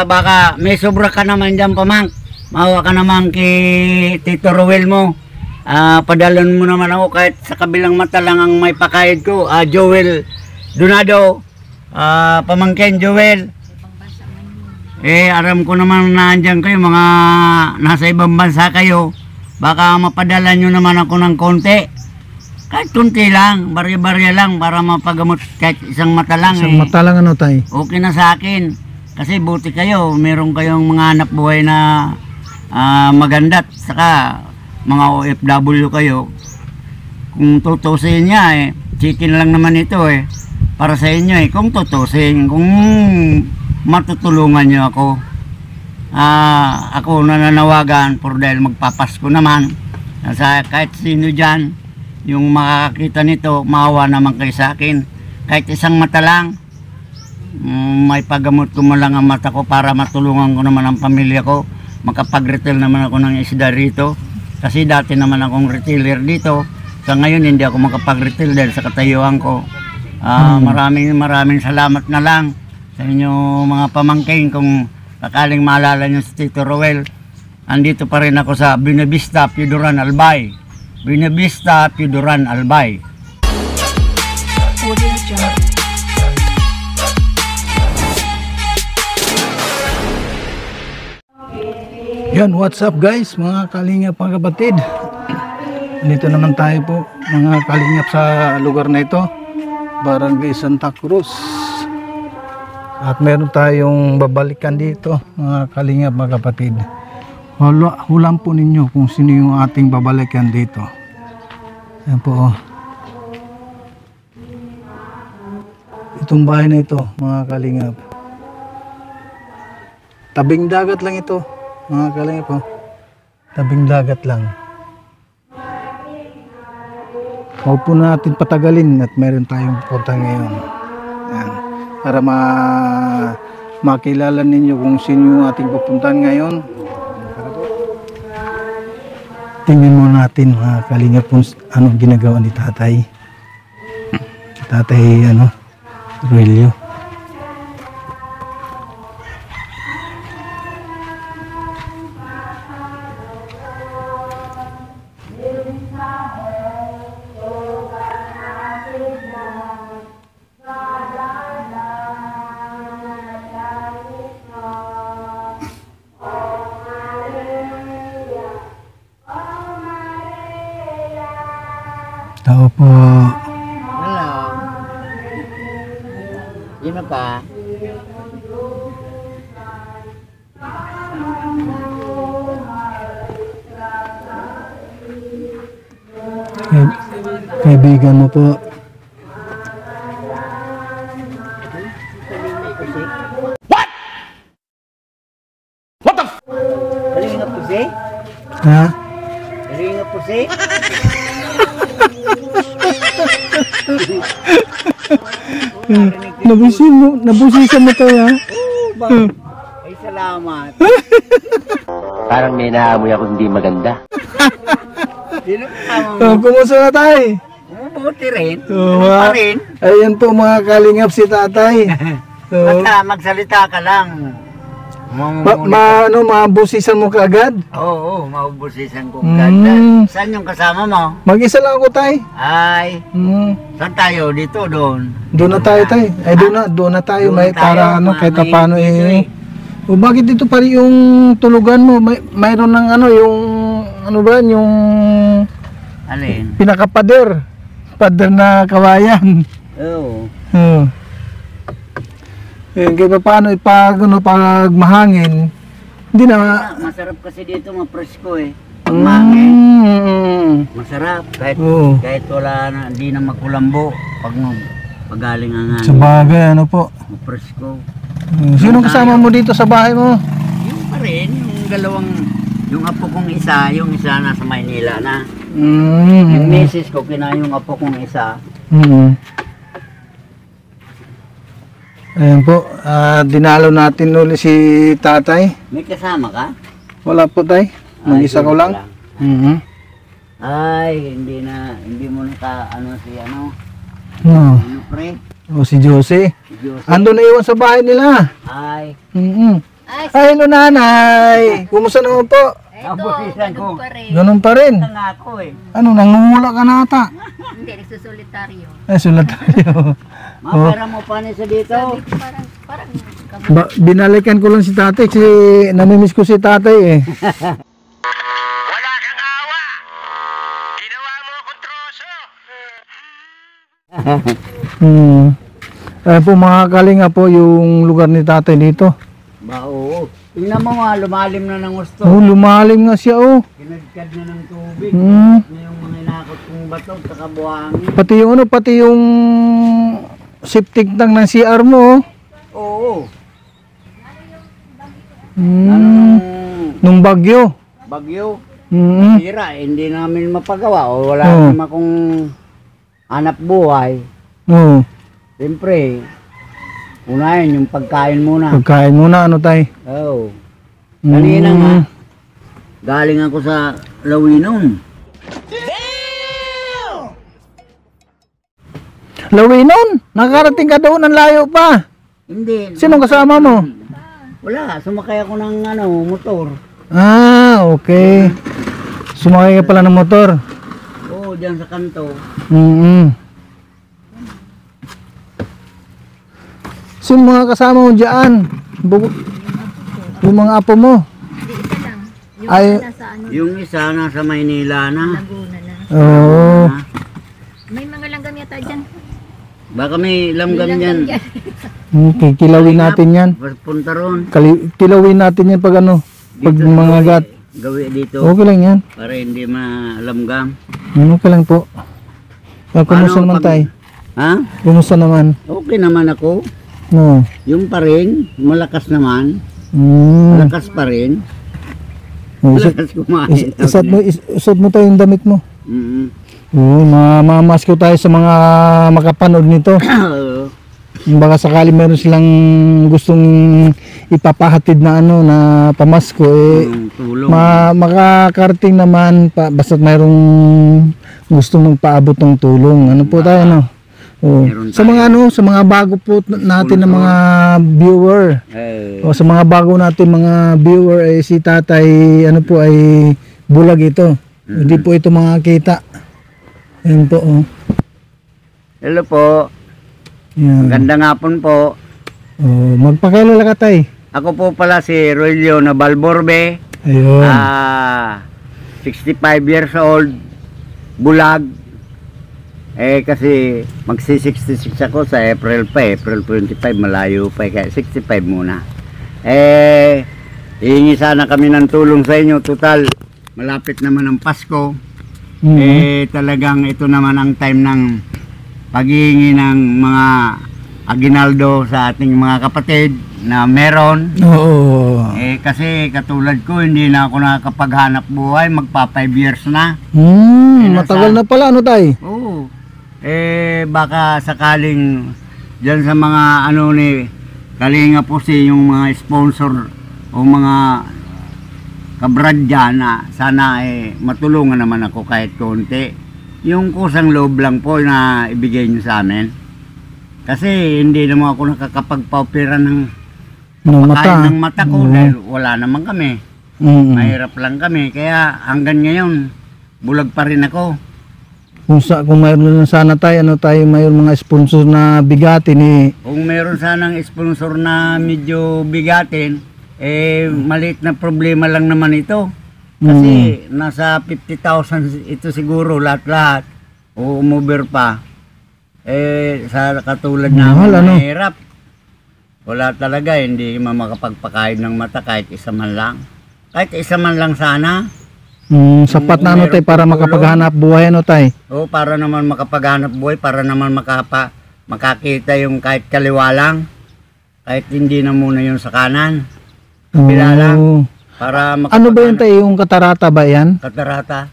Baka may sobra ka naman dyan, Pamang. Mawa ka naman kay Tito Rowel mo. Padalan mo naman ako kahit sa kabilang mata lang ang may pakayad ko. Joel Donado, Pamangkin Joel. Aram ko naman na andyan kayo, mga nasa ibang bansa kayo. Baka mapadala nyo naman ako ng konti. Kahit kunti lang, barya-barya lang para mapagamot kahit isang mata lang. Isang mata lang ano, tay? Okay na sa akin. Kasi buti kayo, meron kayong mga anak buhay na maganda. Saka mga OFW kayo. Kung tutusin niya chicken lang naman ito para sa inyo kung tutusin, kung matutulungan niyo ako. Ako nananawagan for dahil magpapasko naman. Sa kahit sino dyan, yung makakita nito, maawa naman kayo sa akin. Kahit isang mata lang, may paggamot ko mo lang ang mata ko para matulungan ko naman ang pamilya ko. Makapag-retail naman ako ng isda rito. Kasi dati naman akong retailer dito. Sa ngayon hindi ako makapag-retail dahil sa katayuan ko. Maraming salamat na lang sa inyo mga pamangkin. Kung sakaling maalala nyo si Tito Rowel, andito pa rin ako sa Buenavista, Piuduran, Albay. Buenavista, Piuduran, Albay. Yan, what's up guys, mga kalingap mga kapatid. Dito naman tayo po mga kalingap sa lugar na ito, Barangay Santa Cruz. At meron tayong babalikan dito mga kalingap mga kapatid. Hulaan po ninyo kung sino yung ating babalikan dito. Yan po itong bahay na ito mga kalingap. Tabing dagat lang ito mga kalingap tabing dagat lang. Huwag po natin patagalin at meron tayong punta ngayon. Yan. Para makilala ninyo kung sino yung ating pupuntahan ngayon. Tingnan mo natin mga kalingap kung anong ginagawa ni tatay. Tatay Aurelio. Tao po. Hello. Sino ka? Kaibigan mo po. What? What the f? Kalingap po si? Ha? Kalingap po si? Nabusisan mo to ha? Ay salamat. Parang may naamoy ako hindi maganda. Sino ka mo? Kumusta na tayo? Buti rin. Pa rin. Ayan po mga kalingap si tatay. Basta magsalita ka lang. Mabusisan mo kaagad? Oo, mabusisan ko agad. Saan yung kasama mo? Mag-isa lang ako tay. Ay, saan tayo? Dito, doon? Doon na tayo tay. Ay doon na tayo. May para kahit paano O bakit dito pa rin yung tulugan mo? Mayroon ng yung yung alin? Pinakapader. Pader na kawayan. Oo. Kaya paano pag mahangin, hindi na masarap kasi dito presko Pag mahangin. Masarap kahit wala na, hindi na makulambo pag galing ang sa bagay po. Presko. Sino kasama mo dito sa bahay mo? Yung pa rin, yung apo kong isa, yung isa nasa Maynila na. Yung misis ko, yung apo kong isa. Ayan po, dinalo natin ulit si tatay. May kasama ka? Wala po tay, mag-isa ko lang. Ay, hindi mo na si No. pre? O, si Jose. Ando na iwan sa bahay nila. Ay, Ay, hello nanay. Kumusta naman po? kabusisan ko. Pa rin. Ganun pa rin. Ito nga ako eh. Ano, nangungula ka na ata. Hindi, nagsusulitaryo. Ay, sulat tayo. Mapera mo pa niya sa dito. Parang Binalikan ko lang si tatay kasi namimiss ko si tatay eh. Wala kang awa! Ginawa mo akong troso! Ayan po mga kalinga po yung lugar ni tatay dito. Ba, oo. Tingnan mo nga, lumalim na ng gusto. Oh, lumalim nga siya oh. Kinagkad na ng tubig. Hmm. Na yung mga inakot kong bato, saka buhangin. Pati yung ano, pati yung septic tank ng CR mo oh. Oo. Hmm. Nung bagyo. Bagyo. Hmm. Tira, hindi namin mapagawa. O wala Oo. naman akong hanap buhay. Oh. Siyempre, unahin yung pagkain muna. Pagkain muna ano tay. Oo. Kanina nga, galing ako sa Lawinon. Lawinon, nakarating ka doon, ang layo pa. Hindi. Sinong kasama mo? Wala, sumakay ako ng motor. Ah, okay. Sumakay ka pala ng motor. Oo, dyan sa kanto. Sino mga kasama mo dyan? Yung mga apo mo? isa lang. Yung Ay, nasa ano, Yung isa nasa Maynila na. Laguna na. oo. Ah, May mga langgam yata dyan. baka may lamgam dyan. Kilawin natin yan. Punta ron. Kilawin natin yan pag ano, pag Dito mga gawi- gat. Gawi dito. Okay lang yan. Para hindi malamgam. Okay lang po. Kumusta Paano naman pag- tay? Ha? Kumusta naman? Okay naman ako. No. Yung pa rin, malakas naman. Mm. Malakas pa rin. Malakas kumain. Isot mo tayo yung damit mo. Mm. Oo, mamasko tayo sa mga makapanood nito. Baka sakali meron silang gustong ipapahatid na ano na pamasko eh Tulong. makakarating naman basta't mayroong gustong magpaabot ng tulong. Ano po tayo no? Oh. Meron Sa mga ano, sa mga bago po natin na mga viewer. O sa mga bago natin mga viewer eh si Tatay ano po ay bulag ito. Hindi po ito makakita. Ayun po oh. Hello po. Yan. Magandang hapon po. Oh, magpakilala ka tay. Ako po pala si Roelio na Balborbe. Ayun. 65 years old. Bulag. Kasi magsi-66 ako sa April pa. April 25, malayo pa. Kaya 65 muna. Hihingi sana kami ng tulong sa inyo. Total, malapit naman ang Pasko. Talagang ito naman ang time ng paghihingi ng mga aginaldo sa ating mga kapatid na meron. Oo. Kasi katulad ko, hindi na ako nakakapaghanap buhay. Magpa 5 years na. Matagal na pala ano tay? Oo. Baka sakaling dyan sa mga ano ni Kalinga po yung mga sponsor o mga kabrad dyan na sana matulungan naman ako kahit konti. Yung kusang loob lang po na ibigay nyo sa amin. Kasi hindi naman ako nakakapagpaupira ng pagkain ng mata ko dahil wala naman kami. Mahirap lang kami. Kaya hanggang ngayon, bulag pa rin ako. Kung mayroon na sana tayo, mayroon mga sponsor na bigatin eh. Kung meron sanang sponsor na medyo bigatin, maliit na problema lang naman ito. Kasi nasa 50,000 ito siguro lahat-lahat. O umover pa. Sa katulad na mahirap. Wala talaga, hindi makapagpakain ng mata kahit isa man lang. Kahit isa man lang sana. Sapat na ano tay para makapaghanap buhay ano tay? Oo, para naman makapaghanap buhay, para naman makakita yung kahit kaliwa lang. Kahit hindi na muna yung sa kanan. Kabila lang. Para ano ba yun tay? Yung katarata ba yan? Katarata.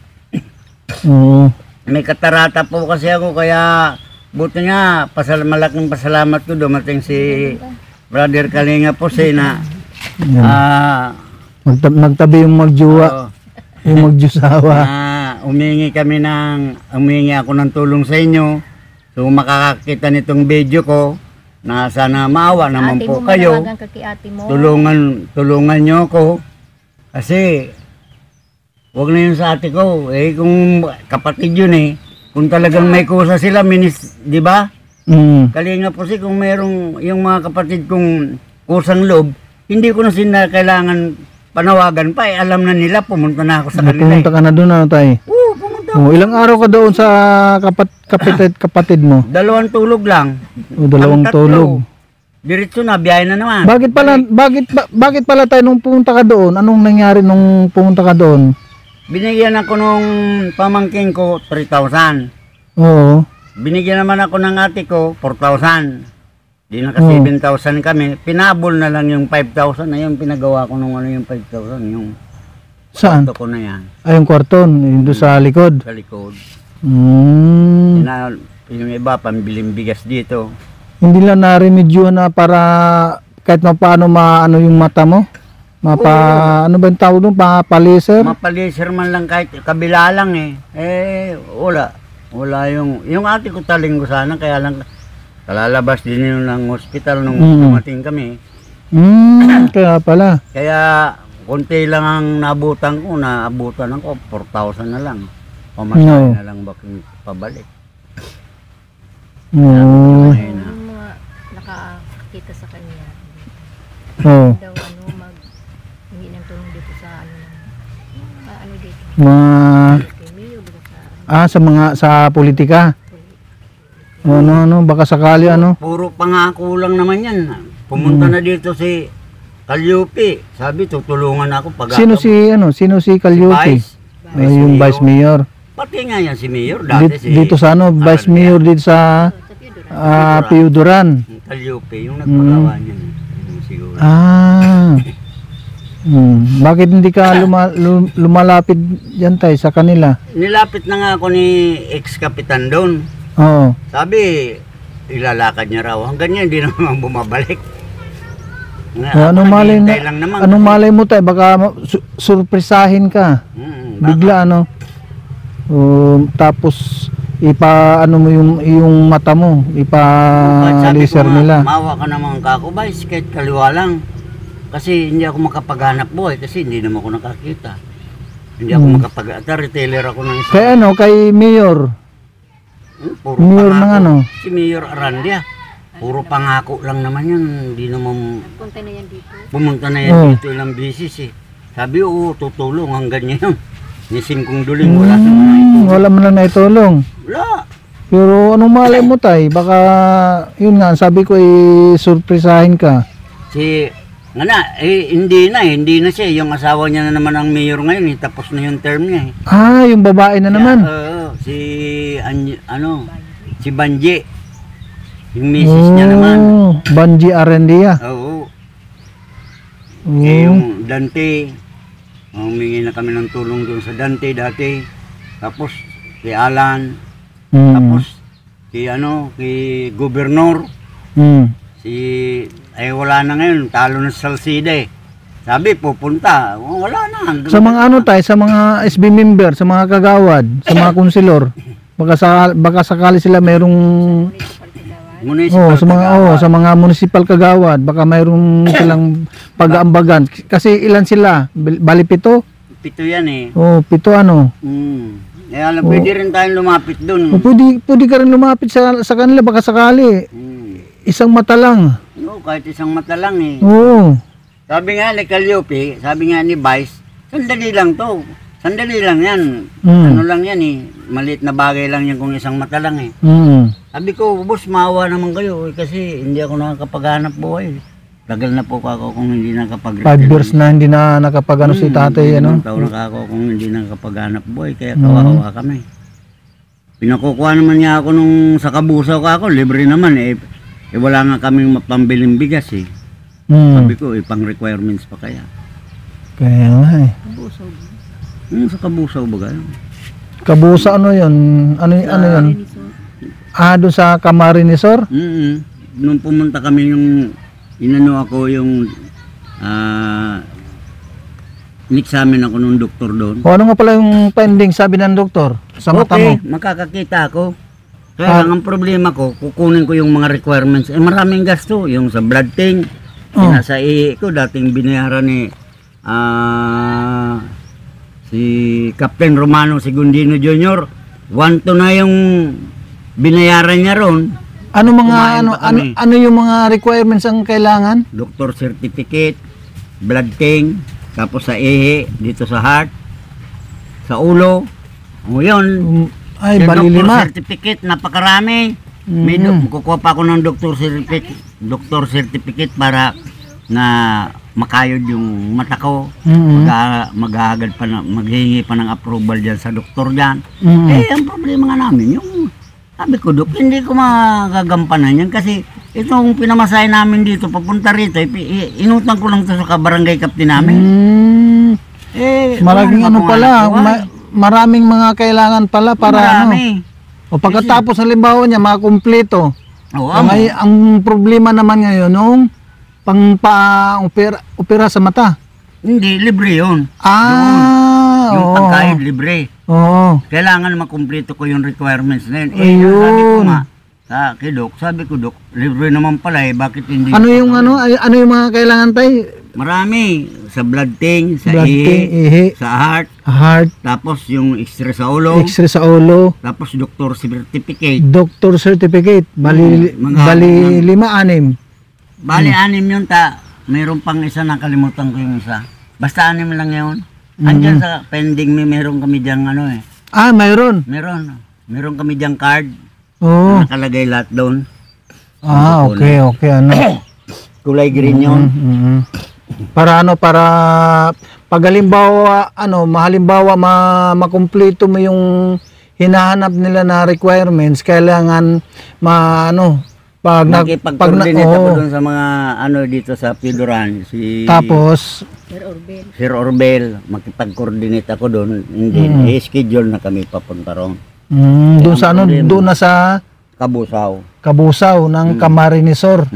Oo. May katarata po kasi ako kaya buti nga malaking pasalamat ko dumating si Brother Kalinga po na magtabi yung magjuwa. Yung magjusawa. Umingi ako ng tulong sa inyo So makakakita nitong video ko na sana maawa naman Ate po mo, kayo. manawagan ka kay ate mo. Tulungan nyo ko. Kasi wag na yun sa ate ko. Eh kung kapatid yun eh. Kung talagang may kusa sila, di ba? Kalinga po kung merong yung mga kapatid kong kusang loob, hindi ko na sila kailangan panawagan pa. Eh, alam na nila, pumunta na ako sa kanila. Pumunta ka na doon, ano, tay? Oo, pumunta. Ilang araw ka doon sa kapatid mo? 2 tulog lang. O, 2 tulog. Diretso na, biyahe na naman. Bakit pala tayo nung pumunta ka doon? Anong nangyari nung pumunta ka doon? Binigyan ako nung pamangking ko 3,000. Oo. Binigyan naman ako ng ate ko 4,000. Di naka 7,000 kami. Pinabol na lang yung 5,000 na yun. Pinagawa ko nung ano yung 5,000. Yung Saan? kwarto ko na yan. Ay, yung kwarton, yung doon sa likod. Sa likod. Hmm. Yung iba, pambiling bigas dito. Hindi lang na-remedyo na para kahit paano maano yung mata mo? Ano ba yung tawag doon? Mapalaser? Mapalaser man lang kahit kabila lang eh. Eh, wala. Wala yung ate ko taling ko sana, kaya lang kalalabas din yun ng hospital nung dumating kami. Kaya pala. Kaya konti lang ang naabutan ako 4,000 na lang. Pamasahe na lang bakit pabalik. Oo. Yung mga nakakita sa kanya. Oo. Daw hindi nang tulong dito sa dito. Kay Mio, dito Sa politika. Baka sakali Puro pangako lang naman yan. Pumunta na dito si Caliope. Sabi tutulungan ako pag Sino si Caliope? Vice. Yung Vice Mayor. Pati nga yan si Mayor dati Dito sa Vice Mayor dito sa Pio Duran. Caliope, yung nagpagawa niya. Siguro. Bakit hindi ka lumalapit dyan tayo sa kanila? Nilapit na nga ako ni ex-kapitan doon. Oo. Sabi, ilalakad niya raw. Hanggang niya, hindi naman bumabalik. Anong Naman, malay mo tayo? Baka surpresahin ka. Bigla tapos mo yung mata mo, laser nila. Mawa ka naman kakubay, kahit kaliwa lang. Kasi hindi ako makapaghanap buhay kasi hindi naman ako nakakita. Hindi ako retailer ako ng isa. Kay Mayor. Puro Mayor pangako. ng Si Mayor Arandia. Puro pangako lang naman yan. Hindi naman Punta na yan dito. pumunta na yan dito ilang beses eh. Sabi, tutulong hanggang niya yun. Nising kong duling, wala sa mga ito. Wala mo na naitulong. Wala. Pero anong malay mo tay? Baka, yun nga, sabi ko surpresahin ka. Hindi na siya. Yung asawa niya na naman ang mayor ngayon eh. Tapos na yung term niya eh. Yung babae na naman. Si Banji. Yung misis niya naman. Banji Arandia. Oo. Yung Dante. Humingi na kami ng tulong doon sa Dante dati. Tapos si Alan. Tapos si Gobernur. Wala na ngayon, talo na sa Salsida eh. Sabi, pupunta. Wala na. Sa mga sa mga SB member, sa mga kagawad, sa mga konsilor, baka sakali sila merong sa mga municipal kagawad, baka mayroong silang pag-aambagan. Kasi ilan sila? Bali 7? 7 yan eh. 7 Pwede rin tayong lumapit dun. Pwede ka rin lumapit sa kanila, baka sakali. Isang mata lang. Kahit isang mata lang eh. Oo. Sabi nga ni Caliope, sabi nga ni Vice, sandali lang to. Sandali lang yan. Ano lang yan eh. Maliit na bagay lang yan kung isang mata lang eh. Sabi ko, boss, maawa naman kayo kasi hindi ako nakakapaghanap buhay. Tagal na po ako kung hindi nakapag-retire. 5 years na hindi na nakapagano si tatay. Taon na ako kung hindi nakakapaghanap buhay. Kaya kawawa kami. Pinakukuha naman niya ako nung sa kabusaw ka ako. Libre naman eh. Wala nga kaming pambiling bigas eh. Sabi ko, pang requirements pa kaya. Kaya nga eh. Kabusaw ba? Sa kabusaw ba kayo? Kabusaw ano yun? Ano yun? Doon sa Camarinesor? Nung pumunta kami in-examine ako nung doktor doon. Ano nga pala yung pending sabi ng doktor? Sa mata mo? Makakakita ako. Kaya lang ang problema ko, kukunin ko yung mga requirements. Maraming gasto. Yung sa blood tank, nasa ihi ko, dating binayaran ni si Captain Romano Segundino Jr. 1 to na yung binayaran niya ron. Ano mga Kumain pa kami. ano yung mga requirements ang kailangan? Doctor certificate, blood tank, tapos sa ihi, dito sa heart, sa ulo. O yun. Ay, Yung bali doctor 5. certificate, napakarami. May kukuha pa ako ng doctor certificate para na makayod yung mata ko. Maghahagad pa na, maghihingi pa ng approval diyan sa doktor diyan. Ang problema nga namin yung sabi ko, Dok, hindi ko magagampanan yan kasi itong pinamasahe namin dito papunta rito, inutang ko lang to sa barangay captain namin. Maraming wala ano pa pala, akong nagawa. maraming mga kailangan pala para Marami. O pagkatapos halimbawa niya makumpleto. Oo, Ang problema naman ngayon nung opera sa mata. hindi, libre yun. Yung Oo. pagkain, libre. Oo. Kailangan makumpleto ko yung requirements na yun. Ayun. Sabi ko nga, sabi ko, Dok, libre naman pala bakit hindi? Ano yung mga kailangan tay? Marami. Sa blood tank, sa Blood tank, ihi. sa heart, Heart, tapos yung x-ray sa ulo, X-ray sa ulo, tapos doctor certificate. doctor certificate, bali mga- 5-6. Bali, 6 yun mayroon pang isa, nakalimutan ko yung isa. Basta 6 lang yun. Andyan sa pending meron kami diyang Mayroon. meron kami diyang card. Oo. Nakalagay lahat doon. Okay, Kulay green yun. Para pag halimbawa makumpleto mo yung hinahanap nila na requirements, kailangan Nakipag-coordinate ako doon sa mga dito sa Pidoran. tapos Sir Orbel, makipag-coordinate ako doon. Hindi, i-schedule na kami papunta ron. doon sa doon na sa Kabusaw. ng Camarinesor.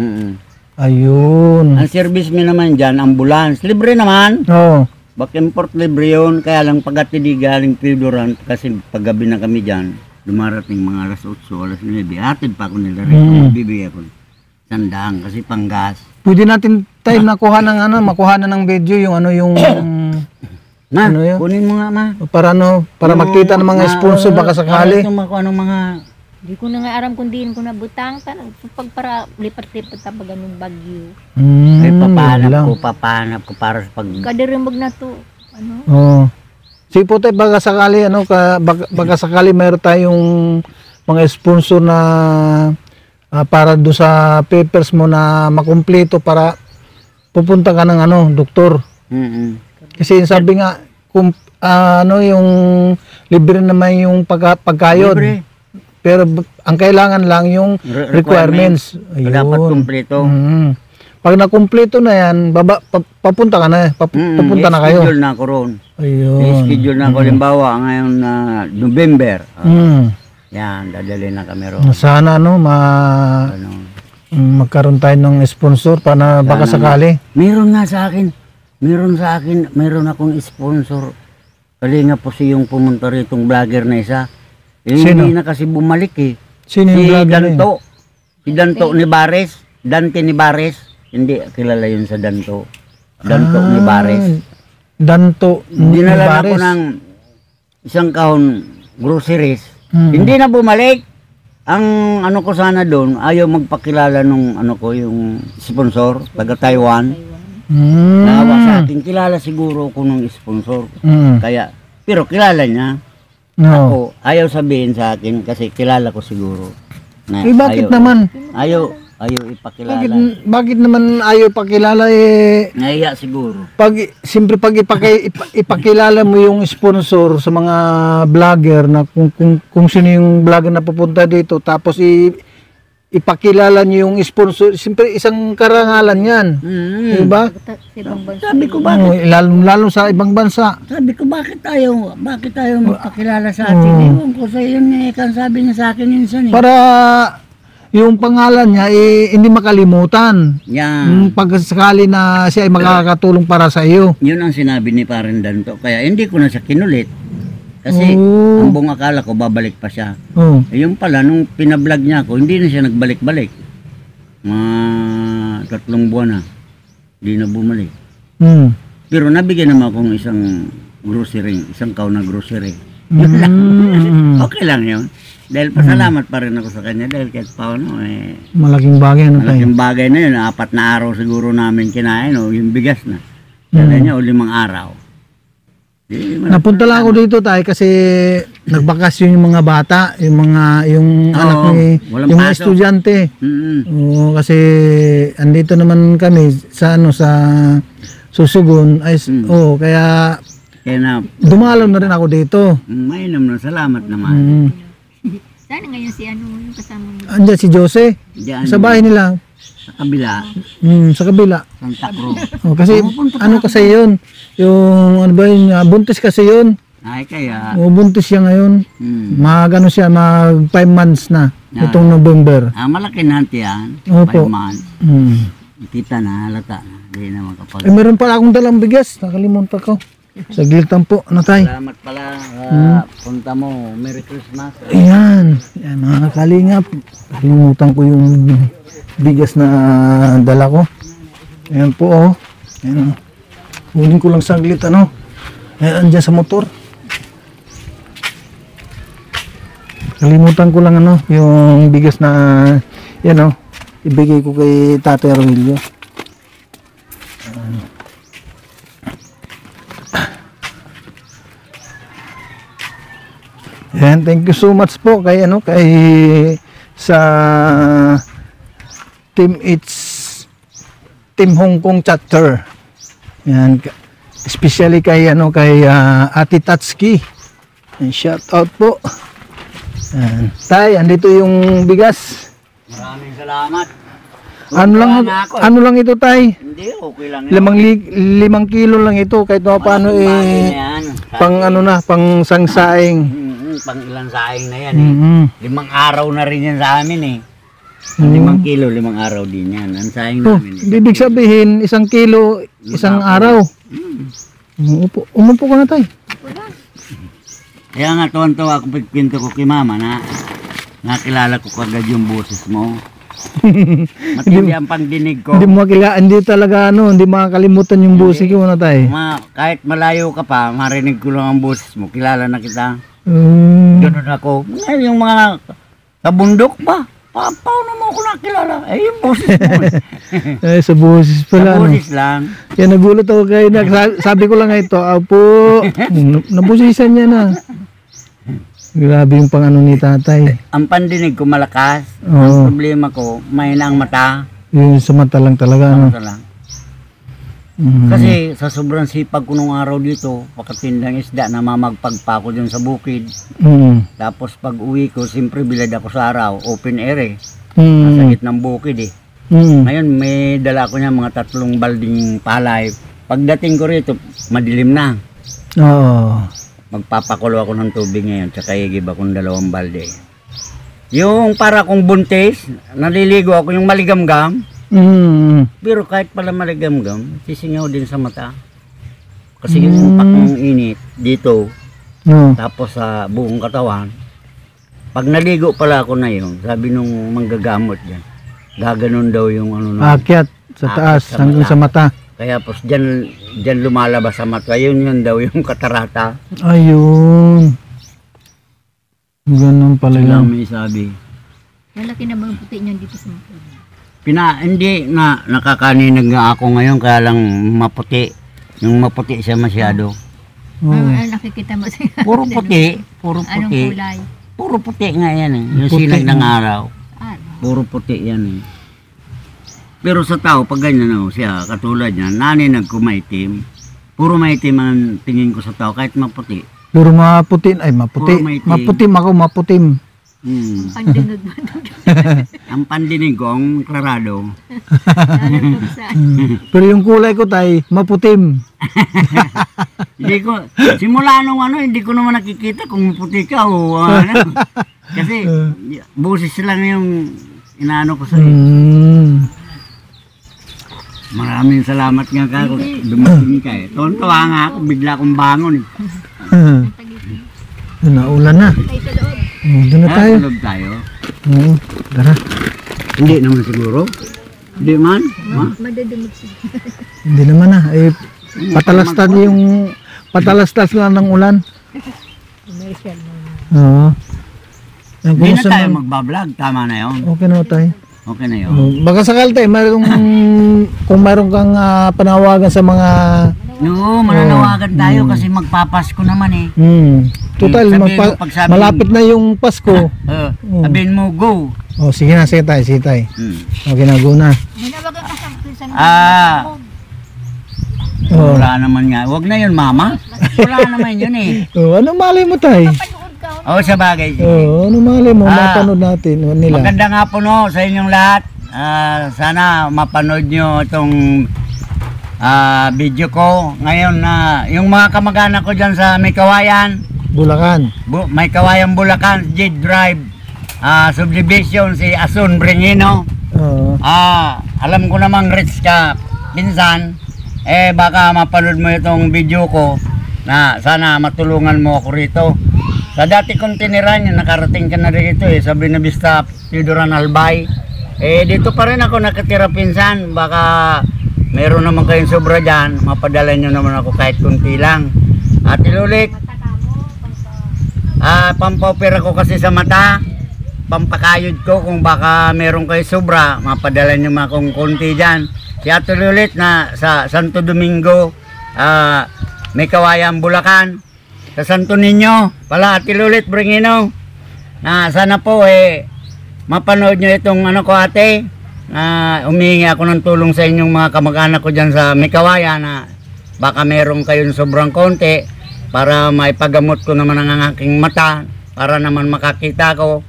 Ayun. Ang service mo naman dyan, ambulance. Libre naman. Oh. Back import libre yun. Kaya lang pagkatidi galing Pidoran, kasi paggabi na kami dyan, dumarating mga alas 8, alas 9. Atid pa ako nila rin. Bibigay ako. Sandaan kasi panggas. Pwede natin time makuha ng video yung Ma, Ano yun? kunin mo nga, ma. para makita ng mga sponsor baka sakali. Mga Hindi ko na nga aram kung diin ko na butang. Para lipat-lipat sa ganung bagyo. ay yun papanap ko para sa pag... Kadirimbag na to. Oh. Si Putoy, baka sakali baka sakali mayroon tayong mga sponsor na para do sa papers mo na makumpleto para pupunta ka ng doktor. Kasi sabi nga yung libre naman yung pagkayod. Libre. Pero ang kailangan lang yung requirements. Dapat kumpleto. Pag nakumpleto na yan, papunta ka na. Papunta na kayo. I-schedule na ako ron. Ayun. I-schedule na ako. Limbawa, ngayon na November. Yan, dadali na kami ron. Sana magkaroon tayo ng sponsor para baka sakali. Meron akong sponsor. Kalinga po siyang pumunta ritong vlogger na isa. Sino? Hindi na kasi bumalik Sino yung vlogger na yun? Si Danto ni Bares. Dante ni Bares. Hindi, kilala yun sa Danto. Danto ni Bares. Danto ni Dinala Bares. ko ng isang kahon groceries. Hindi na bumalik. Ang ko sana doon, ayaw magpakilala nung yung sponsor, taga Taiwan. Nawa sa akin, kilala siguro ko nung sponsor. Kaya, pero kilala niya. Ako, ayaw sabihin sa akin kasi kilala ko siguro. Na bakit naman? Ayaw ipakilala. Bakit naman ayaw pakilala Nahiya siguro. Siyempre pag ipakilala mo yung sponsor sa mga vlogger na kung sino yung vlogger na pupunta dito tapos ipakilala niyo yung sponsor, siyempre isang karangalan yan. Diba? Sabi ko bakit? Lalo sa ibang bansa. Sabi ko bakit ayaw magpakilala sa atin? Ewan ko sa yun kan sabi niya sa akin yun. Para yung pangalan niya hindi makalimutan. Yan. Pag sakali na siya ay makakatulong para sa iyo. Yun ang sinabi ni Parang Danto. Kaya hindi ko na siya kinulit. Kasi Oh. ang buong akala ko babalik pa siya. Oh. Eh, yung pala, nung pinablog niya ako, hindi na siya nagbalik-balik. Mga 3 buwan na. Hindi na bumalik. Hmm. Pero nabigyan naman akong isang grocery, isang kaw na grocery. Mm. Okay lang yun. Dahil pasalamat pa rin ako sa kanya dahil kahit paano eh, Malaking bagay ano tayo. malaking bagay na yun. 4 na araw siguro namin kinain o yung bigas na. Kaya niya o 5 araw. Di, Napunta lang ako dito tayo kasi nagbakasyon yung mga bata, yung anak ni walang yung mga pasok. estudyante. Oo, kasi andito naman kami sa Susugun ay kaya Kaya na, dumalaw na rin ako dito. mainam na, salamat naman. Mm. Sana ngayon si yung kasama mo. Andiyan si Jose Diyan, sa bahay nila. sa kabila, Sa kabila. Santa Cruz. Kasi kasi yun, yung ano ba yun, buntis kasi yun. Ay kaya, Buntis siya ngayon. Siya, mag 5 months na itong November. malaki na yan. Opo. 5 months. Mm. Kita na, halata na. Hindi naman kapag... Meron pala akong dalang bigas. Nakalimutan ko. Saglit lang po. Ano tayo? Salamat pala punta mo. Merry Christmas. Ayan. Ayan mga kalingap. Nakalimutan ko yung bigas na dala ko. Ayan po oh. Ayan oh. Huling ko lang saglit ano. Ayan andyan sa motor. Kalimutan ko lang ano. Yung bigas na yan oh. Ibigay ko kay Tatay Rogelio. Yan, thank you so much po kay sa Team Hong Kong chapter. Yan, especially kay Ate Tatsuki. And shout out po. Yan. Tay, andito yung bigas. Maraming salamat. Ano lang ito tay? Hindi, okay lang yun. 5 kilo lang ito kahit paano Bagay na yan. pang sangsaing. Pang ilang saing na yan eh. 5 araw na rin yan sa amin eh. 5 kilo, 5 araw din yan. Ang saing Oh, namin. ibig sabihin 1 kilo, 1 araw. Umupo ka na tay. Kaya nga tuwan-tuwa ako pagpinto ko kay mama na nakilala ko kagad yung boses mo. Matindi ang pangdinig ko. Hindi talaga hindi makakalimutan yung busi ko na tay. Kahit malayo ka pa, marinig ko lang ang boses mo. Kilala na kita. Ganun ako. Ngayon yung mga sa bundok pa. Paano mo ako nakilala? Eh, yung boses mo. Eh, sa busis Sa pala. boses lang. Kaya nagulat ako kayo. Sabi ko lang ito, apo, nabusisan niya na. Grabe yung pang ni tatay. Ang pandinig ko malakas. Oo. Ang problema ko, mahina ang mata. Yung sa mata lang talaga. Mata lang. Kasi sa sobrang sipag ko nung araw dito, pakatindang isda, namamagpag pa ako dun sa bukid. Tapos pag uwi ko, siyempre bilad ako sa araw, open air eh. Nasa gitnang bukid eh. Ngayon may dala ko niya mga 3 balding palay. Pagdating ko rito, madilim na. Oo. Magpapakulo ako ng tubig ngayon, tsaka higib akong 2 balde. Yung para kong buntis, naliligo ako yung maligamgam. Pero kahit pala maligamgam, sisingaw din sa mata. Kasi yung pakong init dito, tapos sa buong katawan. Pag naligo pala ako na yun, sabi nung manggagamot dyan, gaganon daw yung Akyat sa taas hanggang sa mata. Kaya pos dyan lumalabas sa mata, yun daw yung katarata. Ayun. Ganun pala Lang lang. may sabi. Malaki na mga puti niyan dito sa mga. Hindi na nakakaninag nga ako ngayon, kaya lang maputi. Yung maputi siya masyado. Nakikita mo siya. Puro puti. Puro Anong puti. kulay? Puro puti nga yan eh. Yung Puti. sinag ng araw. Ano? Puro puti yan eh. Pero sa tao, pag ganyan siya, katulad niya, naninag ko maitim. Puro maitim ang tingin ko sa tao, kahit maputi. Puro maputin. Ay, maputi. Puro maitim. Maputim ako, maputim. Pandinag ba? Ang pandinig ko, ang klarado. Pero yung kulay ko tay, maputim. Hindi ko, simula nung hindi ko naman nakikita kung maputi ka o ano. Kasi, boses lang yung inaano ko sa'yo. Maraming salamat nga ka kung dumating ka eh. Tonto nga ako, bigla akong bangon eh. Naulan na. Ay, sa loob. Doon na tayo. Tulog tayo. Oo, tara. Hindi naman siguro. Hindi man. Ha? Madadumog siya. Hindi naman na. Patalastas yung patalastas lang ng ulan. Commercial mo. Oo. Yan, Hindi na kumusta tayo naman? magbablog. Tama na yun. Okay na tayo. Okay na yun. Baka sakal tayo, kung mayroon kang panawagan sa mga Oo, mananawagan tayo kasi magpapasko naman eh. total, Sabihin mo, pag sabihin- malapit na yung Pasko. Sabihin mo, go. Oh, sige na, sige tayo. Okay na, go na. Manawagan ka sa Oh. Wala naman nga. Huwag na yun, mama. Wala naman yun eh. Oh, ano mali mo tayo? panood ka. Oo, sa bagay. Sige. Oh, ano mali mo? Ah. Mapanood natin nila. Maganda nga po no, sa inyong lahat. Sana mapanood nyo itong video ko. Ngayon na yung mga kamag-anak ko dyan sa May Kawayan, Bulacan. May Kawayan Bulacan, Jade Drive, subdivision, si Asun Brengino. Oo. Alam ko namang rich ka, pinsan. Baka mapanood mo itong video ko na sana matulungan mo ako rito. Sa dati kong tiniran, nakarating ka na rito sa Binavista, Pidoran Albay. Dito pa rin ako nakatira, pinsan. Baka meron naman kayong sobra dyan, mapadala nyo naman ako kahit kunti lang. At ilulik, pampaopera ko kasi sa mata, pampakayod ko. Kung baka meron kayo sobra, mapadala nyo naman akong kunti dyan. Si Ate Lulit na sa Santo Domingo, May Kawayan, Bulacan. Sa Santo Niño, pala Ate Lulit Brengino. Sana po mapanood nyo itong ano ko, ate. Humihingi ako ng tulong sa inyong mga kamag-anak ko dyan sa May Kawayan na baka meron kayong sobrang konti para maipagamot ko naman ang aking mata para naman makakita ko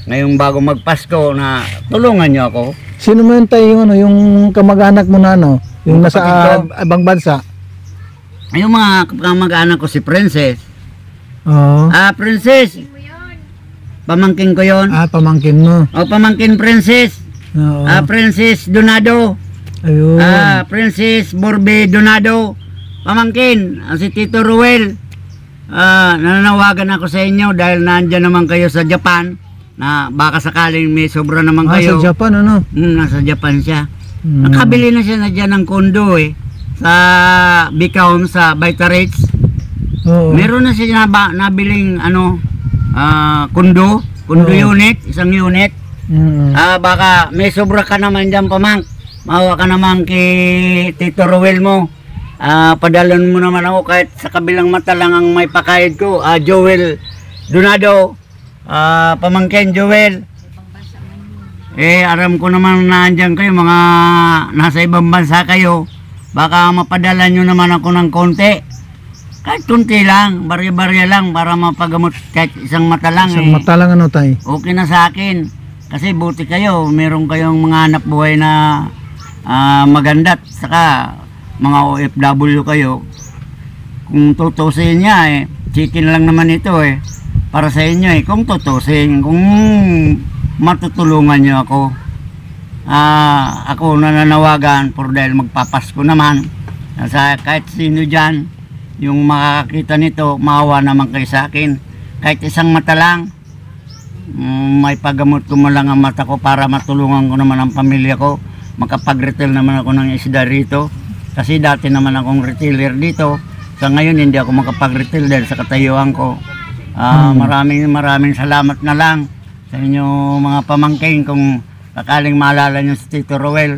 ngayong bago magpasko na tulungan nyo ako. Sino mo yun tayo, yung kamag-anak mo na, yung nasa kapatid ko. ibang bansa? Yung mga kamag-anak ko si Princess. Oo. Princess, pamangkin ko yon. Pamangkin mo. Pamangkin Princess. Oo. Princess Donado. Ayun. Princess Borbe Donado. Pamangkin, si Tito Ruel. Nananawagan ako sa inyo dahil nandyan naman kayo sa Japan na baka sakaling may sobra naman kayo. Sa Japan, ano? Nasa Japan siya. Nakabili na siya na dyan ng kondo sa Bicahom sa Vitarage. Oo. Meron na siya nabiling kondo unit, isang unit. Baka may sobra ka naman dyan, pamang. Mawa ka naman kay Tito Ruel mo. Padalon mo naman ako kahit sa kabilang mata lang ang may pakayod ko. Joel Donado, pamangkin Joel. Aram ko naman na andyan kayo, mga nasa ibang bansa kayo. Baka mapadala nyo naman ako ng konti. Kahit kunti lang, barya-barya lang para mapagamot kahit isang mata lang. Isang mata lang, ano, tay? Okay na sa akin. Kasi buti kayo, meron kayong mga anak buhay na maganda't saka mga OFW kayo. Kung tutusin niya chicken lang naman ito para sa inyo kung tutusin, kung matutulungan niyo ako. Ako nananawagan por dahil magpapasko naman. Kahit sino dyan, yung makakakita nito, maawa naman kayo sa akin. Kahit isang mata lang, may pagamot ko mo lang ang mata ko para matulungan ko naman ang pamilya ko. Makapag-retail naman ako ng isda rito. Kasi dati naman akong retailer dito. Sa ngayon hindi ako makapag-retail dahil sa katayuan ko. Maraming salamat na lang sa inyo mga pamangkin. Kung sakaling maalala nyo si Tito Roel,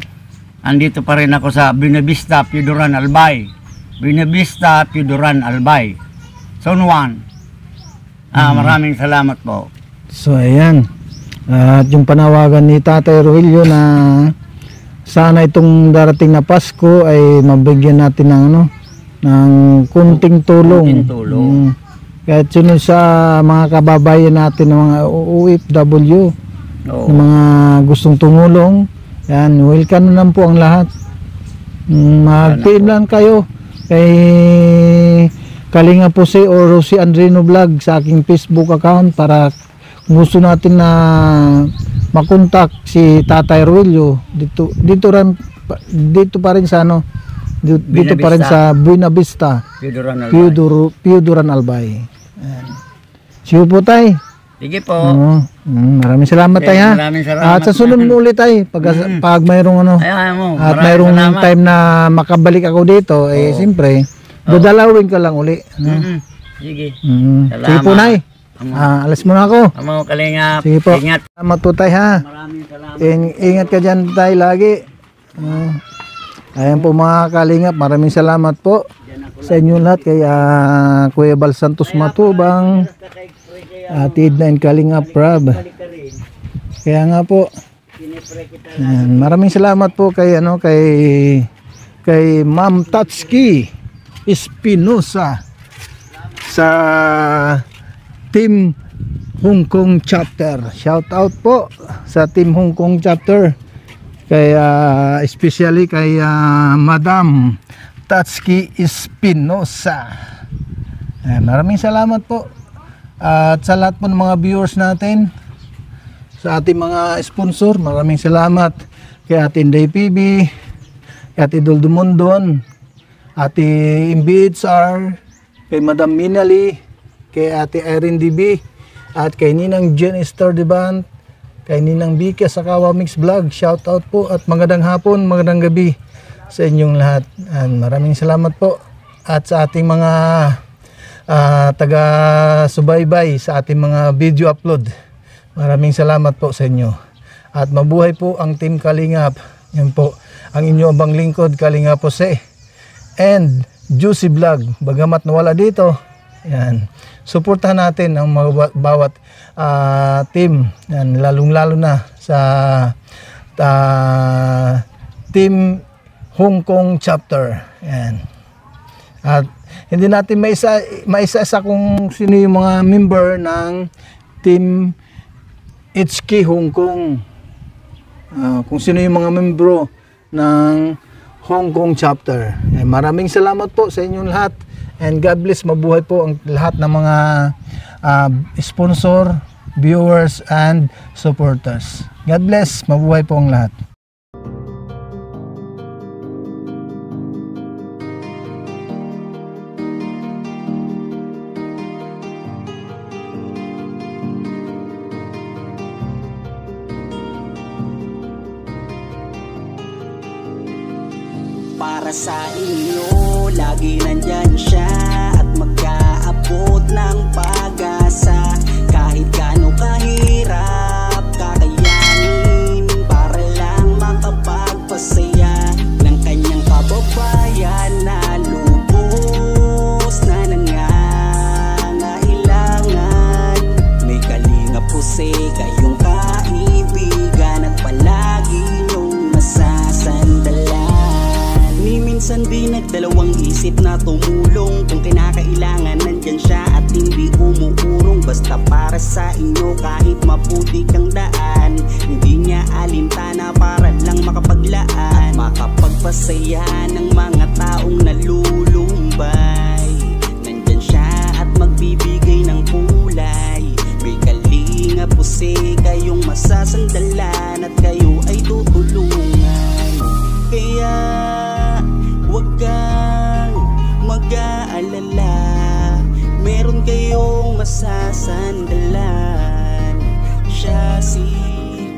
andito pa rin ako sa Binavista, Pidoran Albay. Binavista, Pidoran Albay. Zone 1. Maraming salamat po. So, ayan. At yung panawagan ni Tatay Roelio na sana itong darating na Pasko ay mabigyan natin ng ng kunting tulong. Kunting tulong. Kahit sino sa mga kababayan natin ng mga OFW, ng mga gustong tumulong, yan, welcome naman po ang lahat. Mag-PM lang kayo kay Kalinga Pose o Rosie Andrino Vlog sa aking Facebook account para kung gusto natin na makontak si Tatay Roelio dito pa rin sa dito pa rin sa Buena Vista, Pidoran Albay. Pidoran Albay. Ayan. Sige po tay. Sige po. Oo. Maraming salamat tay ha. Maraming salamat. At sa sunod mo ulit tay pag mayroong ano Ayan mo. at Maraming mayroong salamat. time na makabalik ako dito eh siyempre dadalawin ka lang uli. Ano? Sige. Sige po nay. Alas muna ako. Amo kalingap. Sige po. Ingat. Salamat po tay ha. Maraming salamat. Ingat ka dyan tay lagi. Ayan po mga kalingap, maraming salamat po sa inyo lahat kay Kuya Bal Santos Matubang, Atid na Kalingap Prab. Kaya nga po, ayan, maraming salamat po kay kay Ma'am Tatski Espinosa sa Team Hong Kong Chapter. Shout out po sa Team Hong Kong Chapter. Kaya especially kay Madam Tatski Espinosa. Maraming salamat po. At sa lahat po ng mga viewers natin, sa ating mga sponsor, maraming salamat kay Ate Inday PB, kay Ate Duldo Mondon, Ate MBHR, kay Madam Minali, kay Ate Irene DB, at kay Ninang Jen Star Debant, kay Ninang Bika sa Kawa Mix Vlog. Shout out po at magandang hapon, magandang gabi sa inyong lahat. Maraming salamat po. At sa ating mga taga-subaybay sa ating mga video upload, maraming salamat po sa inyo. At mabuhay po ang Team Kalingap. Yan po ang inyong abang lingkod, Kalingap Jose and Juicy Vlog. Bagamat nawala dito, yan, suportahan natin ang mga bawat team, yan, lalong-lalo na sa Team Hong Kong Chapter. Yan. At hindi natin maisa-isa kung sino yung mga member ng Team HK Hong Kong. Kung sino yung mga membro ng Hong Kong Chapter. Yan. Maraming salamat po sa inyong lahat. And God bless, mabuhay po ang lahat ng mga sponsor, viewers, and supporters. God bless, mabuhay po ang lahat. Para sa inyo, lagi nandyan siya at mag-aabot ng pag-asa. Kahit gaano kahirap, kakayanin para lang makapagpasaya ng kanyang kababayan na lubos na nangangailangan. May Kalingap Jose, kayong kaibigan at palagi niyong masasandalan. Minsan di nagdalawang isip na tumulong. Kung kinakailangan nandyan siya at hindi umuurong. Basta para sa inyo kahit maputi kang daan, hindi niya alintana para lang makapaglaan, makapagpasaya ng mga taong nalulumbay. Nandyan siya at magbibigay ng kulay. May Kalingap Jose, kayong masasandalan at kayo ay tutulungan. Kaya huwag kang mag-aalala, meron kayong masasandalan. Siya si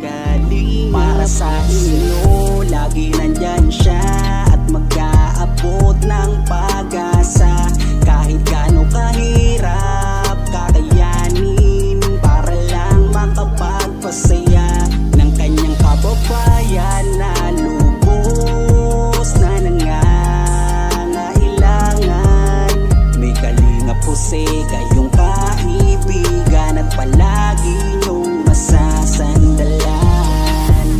Kalingap. Para sa inyo, lagi nandyan siya at mag-aabot ng pag-asa. Kahit gaano kahirap, kakayanin para lang makapagpasaya ng kanyang kababayan na lubos na nangangailangan. May Kalingap Jose, kayong kaibigan at palagi niyong masasandalan.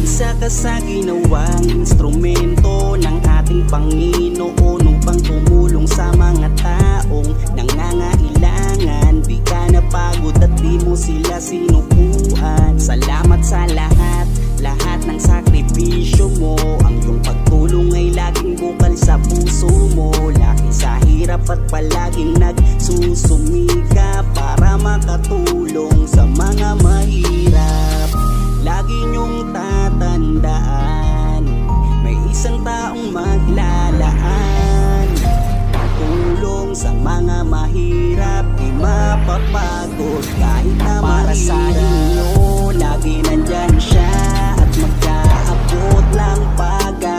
Isa ka sa ginawang instrumento ng ating Panginoon upang tumulong sa mga taong nangangailangan. Di ka napagod at di mo sila sinukuan. Salamat sa lahat ng sakripisyo mo. Ang iyong pagtulong ay laging bukal sa puso mo. Laki sa hirap at palaging nagsusumika para makatulong sa mga mahirap. Lagi niyong tatandaan, may isang taong maglalaan, tutulong Sa mga mahirap di mapapagod kahit na para sa inyo lagi nandyan siya at magkaabot lang pag